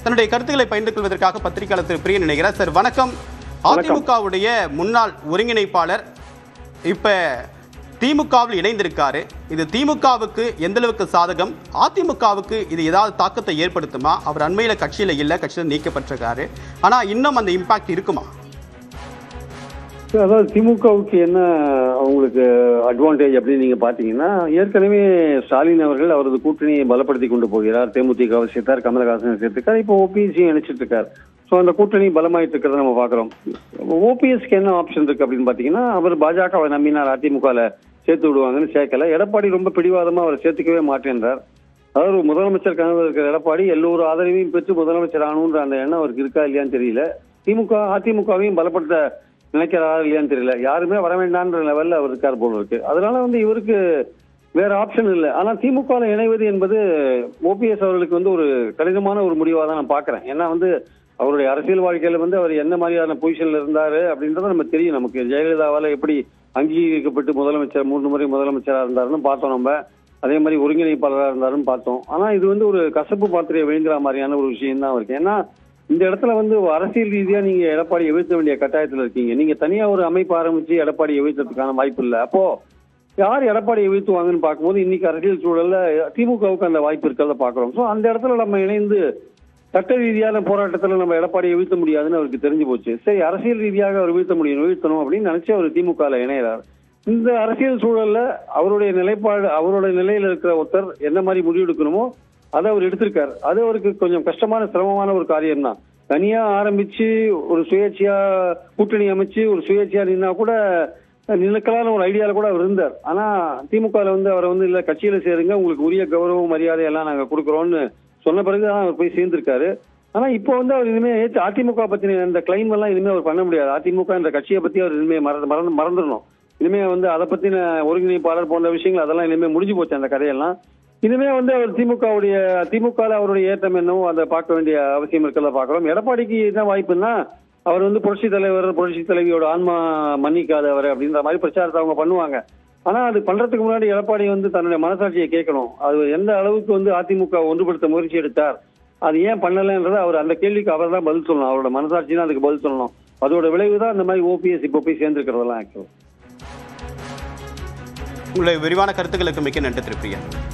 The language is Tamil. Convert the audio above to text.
தன்னுடைய கருத்துக்களை பகிர்ந்து கொள்வதற்காக பத்திரிகையாளர் திரு பிரியன் இணைகிறார். சார் வணக்கம். அதிமுகவுடைய முன்னாள் ஒருங்கிணைப்பாளர் இப்ப திமுகவில் இணைந்திருக்காரு. இது திமுகவுக்கு எந்த அளவுக்கு சாதகம், அதிமுகவுக்கு இது ஏதாவது தாக்கத்தை ஏற்படுத்துமா? அவர் அண்மையில கட்சியில இல்ல, கட்சியில நீக்கப்பட்டிருக்காரு. ஆனா இன்னும் அந்த இம்பாக்ட் இருக்குமா? அதாவது திமுகவுக்கு என்ன அவங்களுக்கு அட்வான்டேஜ் அப்படின்னு நீங்க பாத்தீங்கன்னா, ஏற்கனவே ஸ்டாலின் அவர்கள் அவரது கூட்டணியை பலப்படுத்தி கொண்டு போகிறார். தேமுதிகவை சேர்த்தார், கமலஹாசனை சேர்த்துக்கார், இப்போ ஓபிஎஸ்சியும் இணைச்சிட்டு இருக்கார். ஸோ அந்த கூட்டணி பலமாயிட்டு இருக்கிறத நம்ம பாக்குறோம். ஓபிஎஸ்க்கு என்ன ஆப்ஷன் இருக்கு அப்படின்னு பாத்தீங்கன்னா, அவர் பாஜகவை நம்பினார், அதிமுகவில் சேர்த்து விடுவாங்கன்னு சேர்க்கல. எடப்பாடி ரொம்ப பிடிவாதமா அவரை சேர்த்துக்கவே மாட்டேன்றார். அதாவது முதலமைச்சர் கனவு இருக்கிற எடப்பாடி எல்லோரும் ஆதரவையும் பெற்று முதலமைச்சர் ஆகணுன்ற அந்த எண்ணம் அவருக்கு இருக்கா இல்லையான்னு தெரியல. அதிமுகவையும் பலப்படுத்த நினைக்கிறாரா இல்லையான்னு தெரியல. யாருமே வர வேண்டான்ற லெவல்ல அவர் இருக்கார் போல இருக்கு. அதனால இவருக்கு வேற ஆப்ஷன் இல்லை. ஆனா திமுக இணைவது என்பது ஓபிஎஸ் அவர்களுக்கு ஒரு கடினமான ஒரு முடிவா தான் நான் பாக்குறேன். ஏன்னா அவருடைய அரசியல் வாழ்க்கையில அவர் என்ன மாதிரியான பொசிஷன்ல இருந்தாரு அப்படின்றத நம்ம தெரியும். நமக்கு ஜெயலலிதாவால எப்படி அங்கீகரிக்கப்பட்டு முதலமைச்சர் 3 முறை முதலமைச்சராக இருந்தாருன்னு பார்த்தோம். நம்ம அதே மாதிரி ஒருங்கிணைப்பாளராக இருந்தாருன்னு பார்த்தோம். ஆனா இது ஒரு கசப்பு பாத்திரையை விழுங்குற மாதிரியான ஒரு விஷயம் தான் இருக்கு. ஏன்னா இந்த இடத்துல அரசியல் ரீதியா நீங்க எடப்பாடி எதிர்த்த வேண்டிய கட்டாயத்துல இருக்கீங்க. நீங்க தனியா ஒரு அமைப்பு ஆரம்பிச்சு எடப்பாடி எதிர்த்ததுக்கான வாய்ப்பு இல்லை. அப்போ யார் எடப்பாடி எதிர்த்துவாங்கன்னு பார்க்கும்போது இன்னைக்கு அரசியல் சூழல்ல திமுகவுக்கு அந்த வாய்ப்பு இருக்கிறத பாக்குறோம். ஸோ அந்த இடத்துல நம்ம இணைந்து சட்ட ரீதியான போராட்டத்தில் நம்ம எடப்பாடியை வீழ்த்த முடியாதுன்னு அவருக்கு தெரிஞ்சு போச்சு. சரி, அரசியல் ரீதியாக அவர் வீழ்த்தணும் அப்படின்னு நினைச்சு அவர் திமுக இணைகிறார். இந்த அரசியல் சூழல்ல அவருடைய நிலைப்பாடு, அவருடைய நிலையில இருக்கிற ஒருத்தர் என்ன மாதிரி முடிவெடுக்கணுமோ அதை அவர் எடுத்திருக்காரு. அது அவருக்கு கொஞ்சம் கஷ்டமான சிரமமான ஒரு காரியம் தான். தனியா ஆரம்பிச்சு ஒரு சுயேட்சையா கூட்டணி அமைச்சு ஒரு சுயேட்சையா நின்னா கூட நிலக்கலான ஒரு ஐடியால கூட அவர் இருந்தார். ஆனா திமுக அவரை இல்ல கட்சியில சேருங்க, உங்களுக்கு உரிய கௌரவம் மரியாதை எல்லாம் நாங்க கொடுக்குறோம்னு சொன்ன பிறகுதான் அவர் போய் சேர்ந்திருக்காரு. ஆனா இப்போ அவர் இனிமே அதிமுக பத்தின இந்த கிளைம் எல்லாம் இனிமே அவர் பண்ண முடியாது. அதிமுக என்ற கட்சியை பத்தி அவர் இனிமே மறந்துடணும். இனிமே அதை பத்தின ஒருங்கிணைப்பாளர் போன்ற விஷயங்கள் அதெல்லாம் இனிமே முடிஞ்சு போச்சு அந்த கதையெல்லாம். இனிமே அவர் திமுக அவருடைய ஏற்றம் என்னவோ அதை பார்க்க வேண்டிய அவசியம் இருக்கிறத பாக்குறோம். எடப்பாடிக்கு என்ன வாய்ப்புன்னா, அவர் புரட்சி தலைவர், புரட்சி தலைவியோட ஆன்மா மன்னிக்காதவர் அப்படின்ற மாதிரி பிரச்சாரத்தை அவங்க பண்ணுவாங்க. ஆனா அது பண்றதுக்கு முன்னாடி எடப்பாடி தன்னுடைய மனசாட்சியை கேட்கணும். அது எந்த அளவுக்கு அதிமுக ஒன்றுபடுத்த முயற்சி எடுத்தார், அது ஏன் பண்ணலன்றது அவர் அந்த கேள்விக்கு அவர் தான் பதில் சொல்லணும். அவரோட மனசாட்சி தான் அதுக்கு பதில் சொல்லணும். அதோட விளைவு தான் இந்த மாதிரி ஓபிஎஸ் இப்போ போய் சேர்ந்திருக்கிறதெல்லாம். உங்களுடைய விரிவான கருத்துக்களுக்கு மிக்க நன்றி திரு பிரியன்.